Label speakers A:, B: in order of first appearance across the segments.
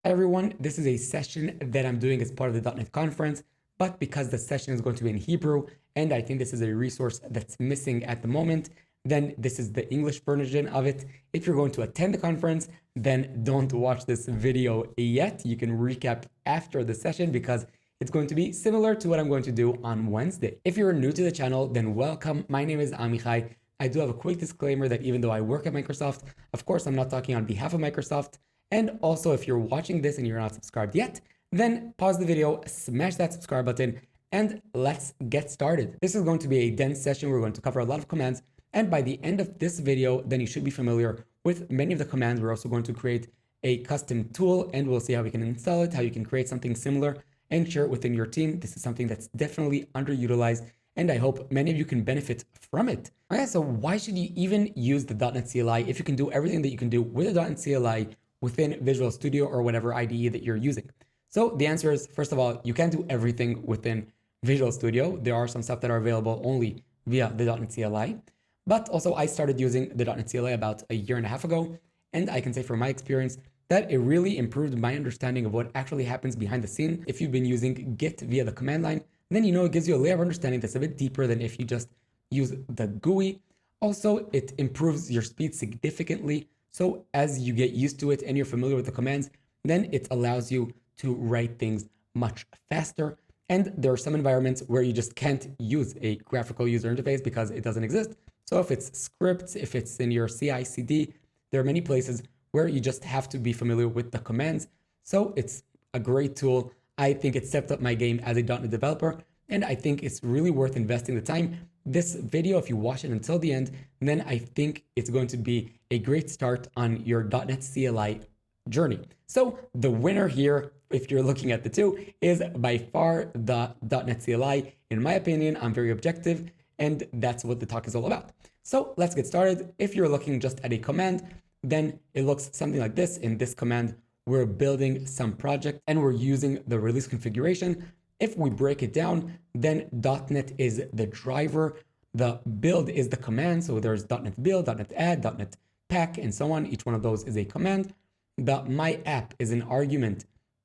A: Hi everyone, this is a session that I'm doing as part of the .NET conference, but because the session is going to be in Hebrew, and I think this is a resource that's missing at the moment, then this is the English version of it. If you're going to attend the conference, then don't watch this video yet. You can recap after the session because it's going to be similar to what I'm going to do on Wednesday. If you're new to the channel, then welcome. My name is Amichai. I do have a quick disclaimer that even though I work at Microsoft, of course, I'm not talking on behalf of Microsoft. And also, if you're watching this and you're not subscribed yet, then pause the video, smash that subscribe button, and let's get started. This is going to be a dense session. We're going to cover a lot of commands. And by the end of this video, then you should be familiar with many of the commands. We're also going to create a custom tool, and we'll see how we can install it, how you can create something similar and share it within your team. This is something that's definitely underutilized, and I hope many of you can benefit from it. Okay, so why should you even use the .NET CLI if you can do everything that you can do with the .NET CLI within Visual Studio or whatever IDE that you're using? So the answer is, first of all, you can't do everything within Visual Studio. There are some stuff that are available only via the .NET CLI. But also I started using the .NET CLI about a year and a half ago, and I can say from my experience that it really improved my understanding of what actually happens behind the scene. If you've been using Git via the command line, then you know it gives you a layer of understanding that's a bit deeper than if you just use the GUI. Also, it improves your speed significantly. So as you get used to it and you're familiar with the commands, then it allows you to write things much faster. And there are some environments where you just can't use a graphical user interface because it doesn't exist. So if it's scripts, if it's in your CI/CD, there are many places where you just have to be familiar with the commands. So it's a great tool. I think it stepped up my game as a .NET developer, and I think it's really worth investing the time. This video, if you watch it until the end, then I think it's going to be a great start on your .NET CLI journey. So the winner here, if you're looking at the two, is by far the .NET CLI. In my opinion, I'm very objective, and that's what the talk is all about. So let's get started. If you're looking just at a command, then it looks something like this. In this command, we're building some project and we're using the release configuration. If we break it down, then .NET is the driver. The build is the command. So there's .NET build, .NET add, .NET pack, and so on. Each one of those is a command. The my app is an argument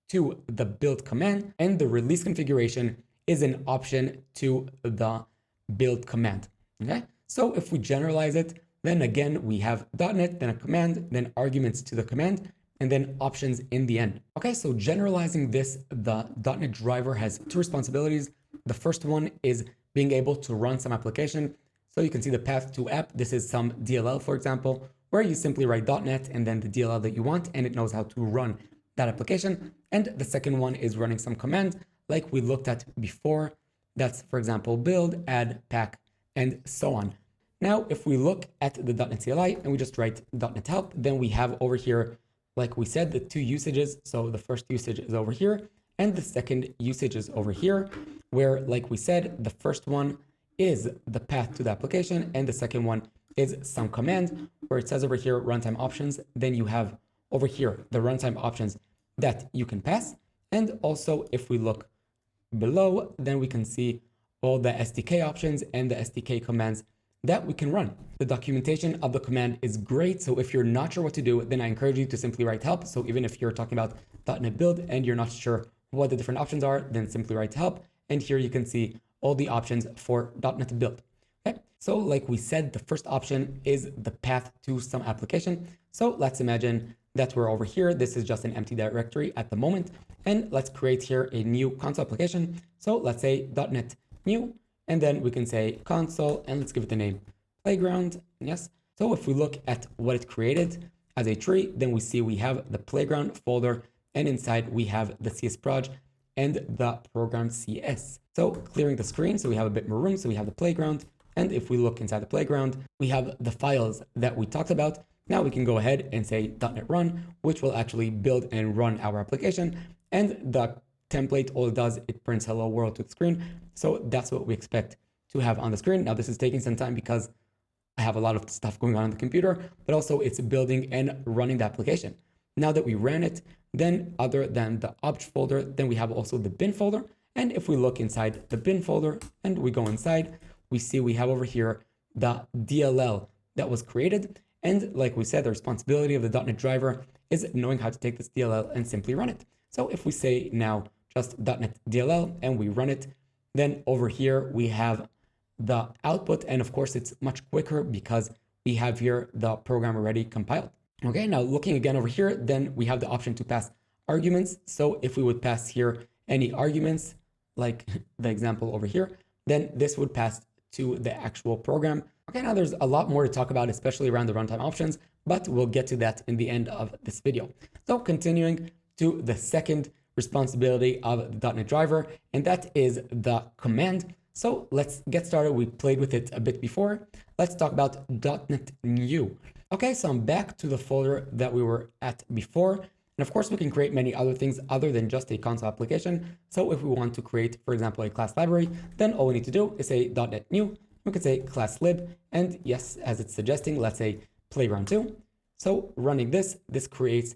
A: to the build command, and the release configuration is an option to the build command. Okay. So if we generalize it, then again, we have .NET, then a command, then arguments to the command, and then options in the end. Okay, so generalizing this, the .NET driver has two responsibilities. The first one is being able to run some application. So you can see the path to app. This is some DLL, for example, where you simply write .NET and then the DLL that you want, and it knows how to run that application. And the second one is running some command like we looked at before. That's, for example, build, add, pack, and so on. Now, if we look at the .NET CLI and we just write .NET help, then we have over here, like we said, the two usages. So the first usage is over here, and the second usage is over here, where, like we said, the first one is the path to the application, and the second one is some command, where it says over here, runtime options. Then you have over here, the runtime options that you can pass. And also, if we look below, then we can see all the SDK options and the SDK commands that we can run. The documentation of the command is great. So if you're not sure what to do, then I encourage you to simply write help. So even if you're talking about .NET build and you're not sure what the different options are, then simply write help. And here you can see all the options for .NET build. Okay. So like we said, the first option is the path to some application. So let's imagine that we're over here. This is just an empty directory at the moment. And let's create here a new console application. So let's say .NET new. And then we can say console, and let's give it the name playground. Yes. So if we look at what it created as a tree, then we see we have the playground folder, and inside we have the CS proj and the program CS. So clearing the screen, so we have a bit more room. So we have the playground. And if we look inside the playground, we have the files that we talked about. Now we can go ahead and say .NET run, which will actually build and run our application. And the template, all it does, it prints hello world to the screen. So that's what we expect to have on the screen. Now this is taking some time because I have a lot of stuff going on the computer, but also it's building and running the application. Now that we ran it, then other than the object folder, then we have also the bin folder. And if we look inside the bin folder and we go inside, we see we have over here the DLL that was created. And like we said, the responsibility of the .NET driver is knowing how to take this DLL and simply run it. So if we say now just .NET DLL and we run it, then over here we have the output. And of course, it's much quicker because we have here the program already compiled. Okay, now looking again over here, then we have the option to pass arguments. So if we would pass here any arguments, like the example over here, then this would pass to the actual program. Okay, now there's a lot more to talk about, especially around the runtime options, but we'll get to that in the end of this video. So continuing to the second responsibility of the .NET driver, and that is the command. So let's get started. We played with it a bit before. Let's talk about .NET New. Okay, so I'm back to the folder that we were at before. And of course, we can create many other things other than just a console application. So if we want to create, for example, a class library, then all we need to do is say .NET New. We could say class lib. And yes, as it's suggesting, let's say playground 2. So running this creates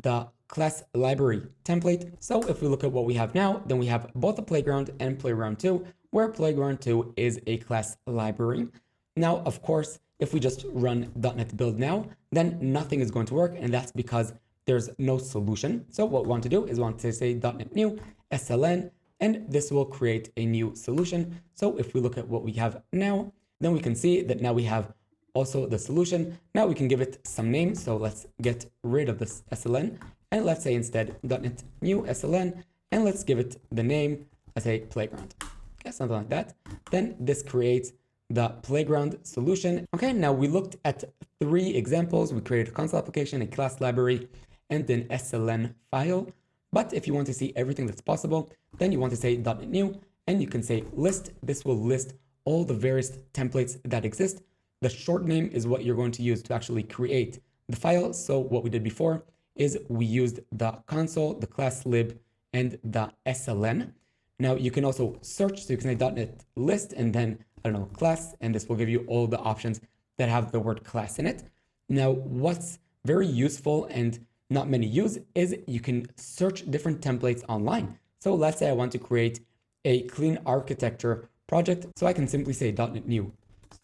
A: the class library template. So if we look at what we have now, then we have both a playground and playground 2, where playground 2 is a class library. Now, of course, if we just run .NET build now, then nothing is going to work, and that's because there's no solution. So what we want to do is we want to say .NET new SLN, and this will create a new solution. So if we look at what we have now, then we can see that now we have also the solution. Now we can give it some name. So let's get rid of this SLN, and let's say instead .NET new SLN, and let's give it the name, let's say playground. Okay, something like that. Then this creates the playground solution. Okay, now we looked at 3 examples. We created a console application, a class library, and an SLN file. But if you want to see everything that's possible, then you want to say .NET new, and you can say list. This will list all the various templates that exist. The short name is what you're going to use to actually create the file. So what we did before is we used the console, the class lib, and the SLN. Now you can also search, so you can say .NET list and then, I don't know, class, and this will give you all the options that have the word class in it. Now, what's very useful and not many use is you can search different templates online. So let's say I want to create a clean architecture project. So I can simply say .NET new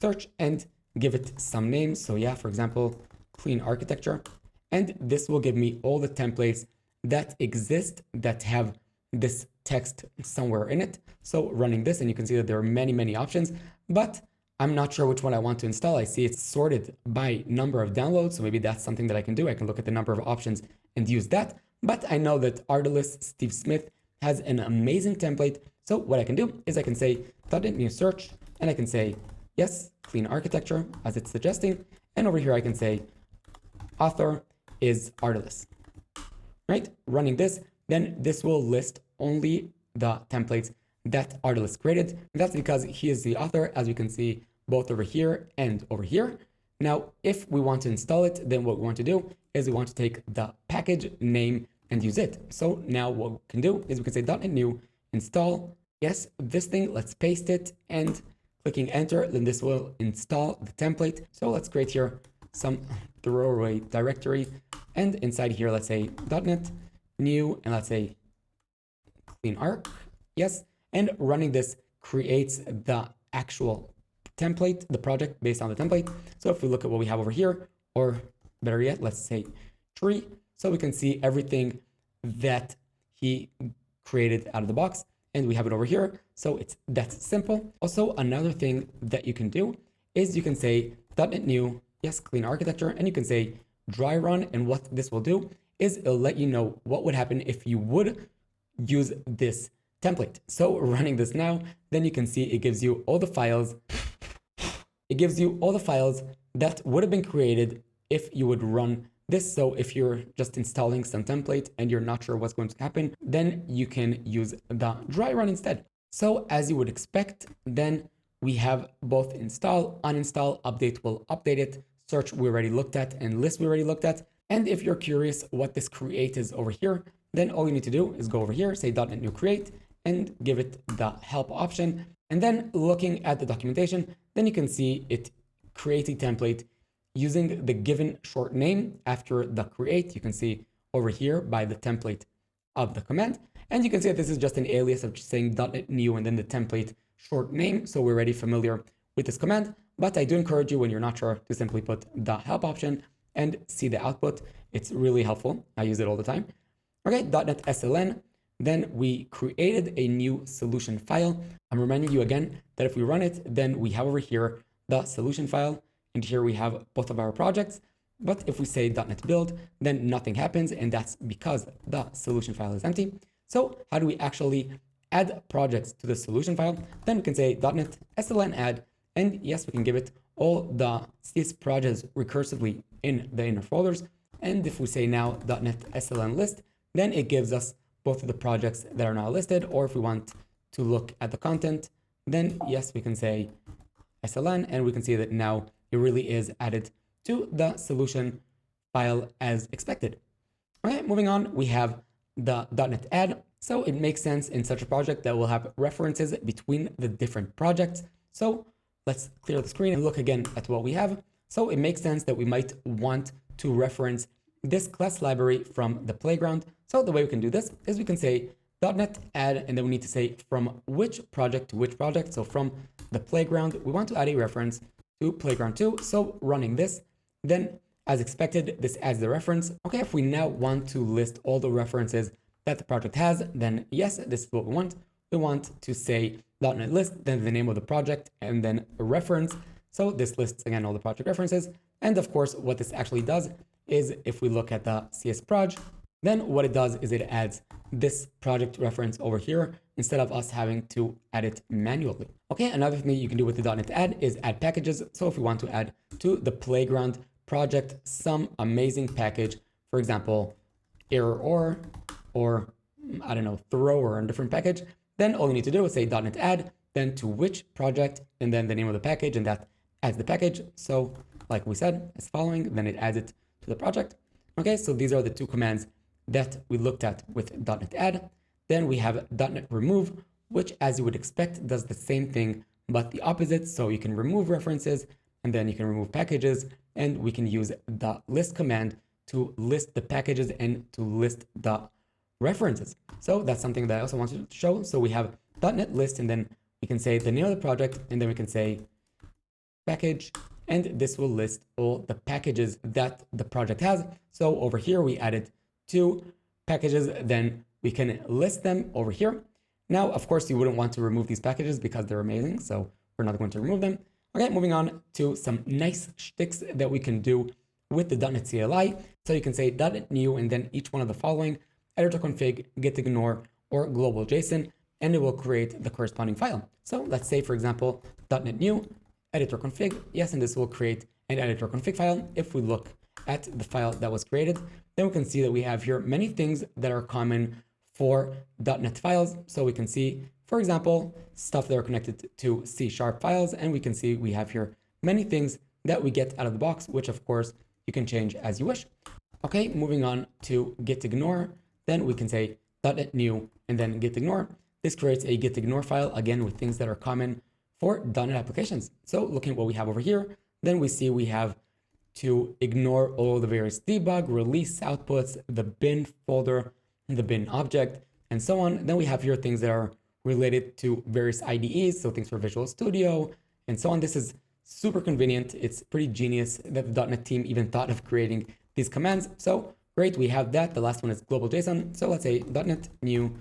A: search and give it some names. So yeah, for example, clean architecture. And this will give me all the templates that exist that have this text somewhere in it. So running this, and you can see that there are many, many options, but I'm not sure which one I want to install. I see it's sorted by number of downloads. So maybe that's something that I can do. I can look at the number of options and use that. But I know that Artelis Steve Smith has an amazing template. So what I can do is I can say .NET new search, and I can say, yes, clean architecture as it's suggesting. And over here, I can say author is Artelis, right? Running this, then this will list only the templates that Artelis created. And that's because he is the author, as you can see, both over here and over here. Now, if we want to install it, then what we want to do is we want to take the package name and use it. So now what we can do is we can say .NET new install. Yes, this thing, let's paste it, and clicking enter, then this will install the template. So let's create here some throwaway directory. And inside here, let's say .NET new, and let's say clean arc. Yes. And running this creates the actual template, the project based on the template. So if we look at what we have over here, or better yet, let's say tree. So we can see everything that he created out of the box, and we have it over here. So that's simple. Also, another thing that you can do is you can say .NET new, yes, clean architecture, and you can say dry run. And what this will do is it'll let you know what would happen if you would use this template. So running this now, then you can see it gives you all the files. It gives you all the files that would have been created if you would run this. So if you're just installing some template and you're not sure what's going to happen, then you can use the dry run instead. So as you would expect, then we have both install, uninstall, update will update it, search we already looked at, and list we already looked at. And if you're curious what this create is over here, then all you need to do is go over here, say .NET new create, and give it the help option. And then looking at the documentation, then you can see it creates a template using the given short name after the create. You can see over here by the template of the command. And you can see that this is just an alias of just saying .NET new and then the template short name. So we're already familiar with this command, but I do encourage you when you're not sure to simply put the help option and see the output. It's really helpful. I use it all the time. Okay, .NET SLN. Then we created a new solution file. I'm reminding you again that if we run it, then we have over here the solution file, and here we have both of our projects. But if we say .NET build, then nothing happens, and that's because the solution file is empty. So how do we actually add projects to the solution file? Then we can say .NET SLN add, and yes, we can give it all the CS projects recursively in the inner folders. And if we say now .NET SLN list, then it gives us both of the projects that are now listed, or if we want to look at the content, then yes, we can say SLN, and we can see that now it really is added to the solution file as expected. Okay, moving on, we have the .NET add. So it makes sense in such a project that we'll have references between the different projects. So let's clear the screen and look again at what we have. So it makes sense that we might want to reference this class library from the playground. So the way we can do this is we can say .NET add, and then we need to say from which project to which project. So from the playground, we want to add a reference to playground 2. So running this, then as expected, this adds the reference. Okay, if we now want to list all the references that the project has, then yes, this is what we want. We want to say .NET list, then the name of the project, and then a reference. So this lists again all the project references. And of course, what this actually does is if we look at the CS proj, then what it does is it adds this project reference over here instead of us having to add it manually. Okay, another thing you can do with the .NET add is add packages. So if we want to add to the playground project some amazing package, for example, error or I don't know, throw or a different package, then all we need to do is say .NET add, then to which project, and then the name of the package, and that adds the package. So like we said, as following, then it adds it to the project. Okay, so these are the two commands that we looked at with .NET add. Then we have .NET remove, which as you would expect does the same thing, but the opposite. So you can remove references, and then you can remove packages, and we can use the list command to list the packages and to list the references. So that's something that I also wanted to show. So we have .NET list, and then we can say the name of the project, and then we can say package, and this will list all the packages that the project has. So over here, we added 2 packages, then we can list them over here. Now, of course, you wouldn't want to remove these packages because they're amazing, so we're not going to remove them. Okay, moving on to some nice shticks that we can do with the .NET CLI. So you can say .NET new, and then each one of the following: editor config, git ignore, or global JSON, and it will create the corresponding file. So let's say, for example, .NET new, editor config, yes, and this will create an editor config file. If we look at the file that was created, then we can see that we have here many things that are common for .NET files. So we can see, for example, stuff that are connected to C# files, and we can see we have here many things that we get out of the box, which of course you can change as you wish. Okay, moving on to git ignore, then we can say .NET new and then git ignore. This creates a git ignore file, again, with things that are common for .NET applications. So looking at what we have over here, then we see we have to ignore all the various debug, release outputs, the bin folder, the bin object, and so on. Then we have here things that are related to various IDEs, so things for Visual Studio, and so on. This is super convenient. It's pretty genius that the .NET team even thought of creating these commands. So great, we have that. The last one is global JSON. So let's say .NET new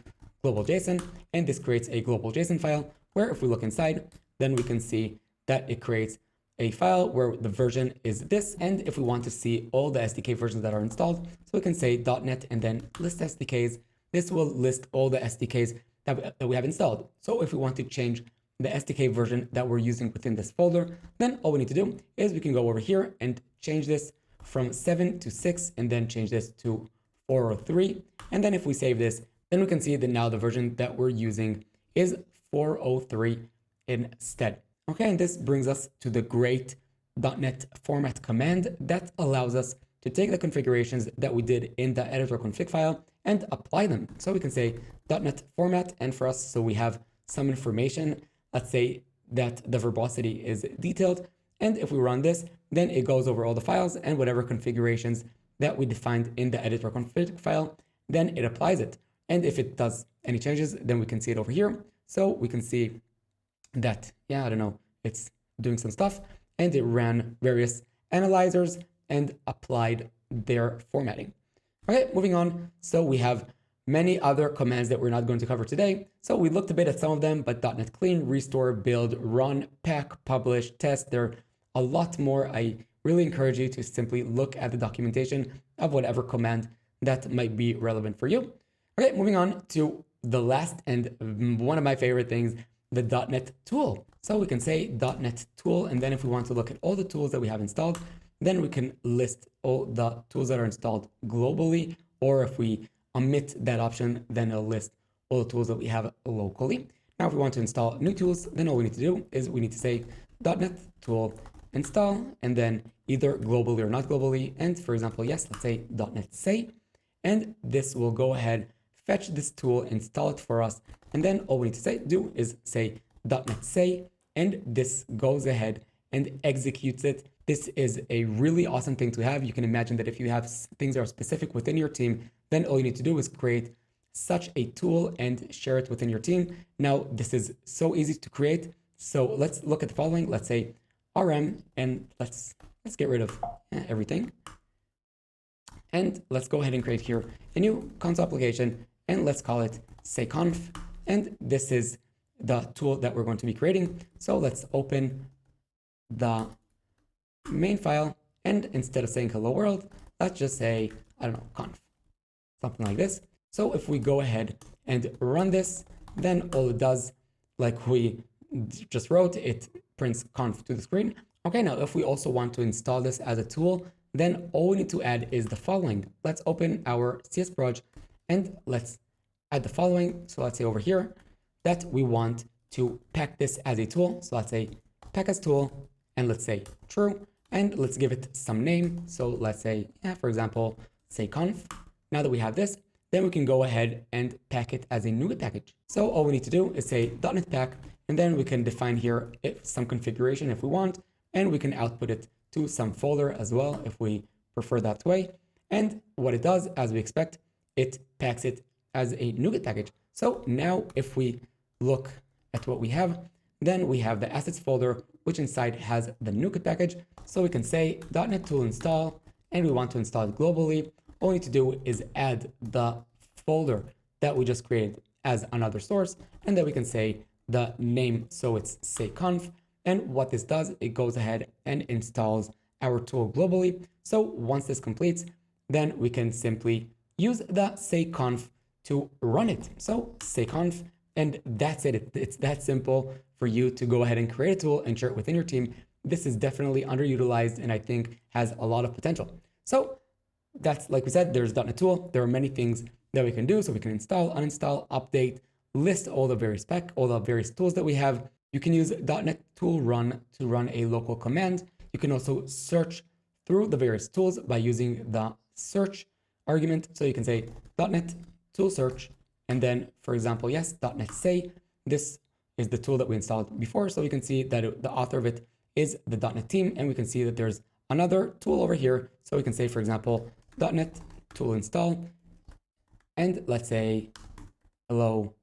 A: global JSON, and this creates a global JSON file where if we look inside, then we can see that it creates a file where the version is this. And if we want to see all the SDK versions that are installed, so we can say .NET and then list SDKs. This will list all the SDKs that we have installed. So if we want to change the SDK version that we're using within this folder, then all we need to do is we can go over here and change this from 7 to 6 and then change this to 4 or 3. And then if we save this, then we can see that now the version that we're using is 403 instead. Okay, and this brings us to the great .NET format command that allows us to take the configurations that we did in the editor config file and apply them. So we can say .NET format, and for us, so we have some information. Let's say that the verbosity is detailed, and if we run this, then it goes over all the files and whatever configurations that we defined in the editor config file, then it applies it. And if it does any changes, then we can see it over here. So we can see that, yeah, I don't know, it's doing some stuff, and it ran various analyzers and applied their formatting. Okay, moving on. So we have many other commands that we're not going to cover today. So we looked a bit at some of them, but .NET clean, restore, build, run, pack, publish, test. There are a lot more. I really encourage you to simply look at the documentation of whatever command that might be relevant for you. Okay, moving on to the last and one of my favorite things, the .NET tool. So we can say .NET tool, and then if we want to look at all the tools that we have installed, then we can list all the tools that are installed globally, or if we omit that option, then it'll list all the tools that we have locally. Now, if we want to install new tools, then all we need to do is we need to say .NET tool install, and then either globally or not globally. And for example, yes, let's say .NET say, and this will go ahead, fetch this tool, install it for us. And then all we need to do is say .NET say, and this goes ahead and executes it. This is a really awesome thing to have. You can imagine that if you have things that are specific within your team, then all you need to do is create such a tool and share it within your team. Now, this is so easy to create. So let's look at the following. Let's say RM, and let's get rid of everything. And let's go ahead and create here a new console application, and let's call it sayconf. And this is the tool that we're going to be creating. So let's open the main file, and instead of saying hello world, let's just say, I don't know, conf, something like this. So if we go ahead and run this, then all it does, like we just wrote, it prints conf to the screen. Okay, now if we also want to install this as a tool, then all we need to add is the following. Let's open our CS project and let's add the following. So let's say over here that we want to pack this as a tool. So let's say pack as tool, and let's say true, and let's give it some name. So let's say, for example, sayconf. Now that we have this, then we can go ahead and pack it as a NuGet package. So all we need to do is say .NET pack, and then we can define here some configuration if we want, and we can output it to some folder as well if we prefer that way. And what it does, as we expect, it packs it as a NuGet package. So now if we look at what we have, then we have the assets folder, which inside has the NuGet package. So we can say .NET tool install, and we want to install it globally. All we need to do is add the folder that we just created as another source, and then we can say the name, so it's sayconf. And what this does, it goes ahead and installs our tool globally. So once this completes, then we can simply use the sayconf to run it. So sayconf, and that's it. It's that simple for you to go ahead and create a tool and share it within your team. This is definitely underutilized and I think has a lot of potential. So that's, like we said, there's .NET tool. There are many things that we can do. So we can install, uninstall, update, list all the various tools that we have. You can use .NET tool run to run a local command. You can also search through the various tools by using the search argument. So you can say .NET tool search, and then, for example, yes, .NET say. This is the tool that we installed before. So we can see that the author of it is the .NET team, and we can see that there's another tool over here. So we can say, for example, .NET tool install, and let's say hello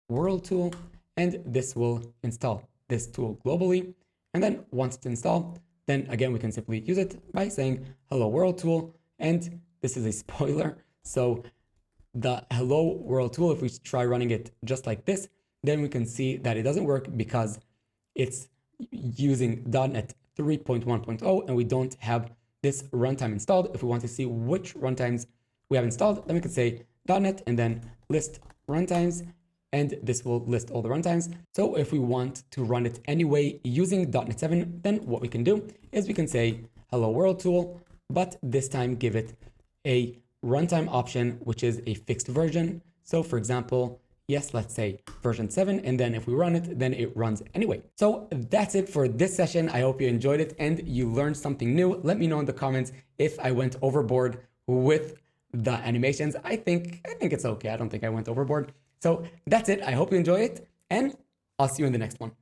A: world tool, and this will install this tool globally. And then once it's installed, then again, we can simply use it by saying hello world tool. And this is a spoiler. So the hello world tool, if we try running it just like this, then we can see that it doesn't work because it's using .NET 3.1.0 and we don't have this runtime installed. If we want to see which runtimes we have installed, then we can say .NET and then list runtimes, and this will list all the runtimes. So if we want to run it anyway using .NET 7, then what we can do is we can say hello world tool, but this time give it a runtime option, which is a fixed version. So for example, yes, let's say version 7, and then if we run it, then it runs anyway. So that's it for this session. I hope you enjoyed it and you learned something new. Let me know in the comments if I went overboard with the animations. I think it's okay. I don't think I went overboard. So that's it. I hope you enjoy it, and I'll see you in the next one.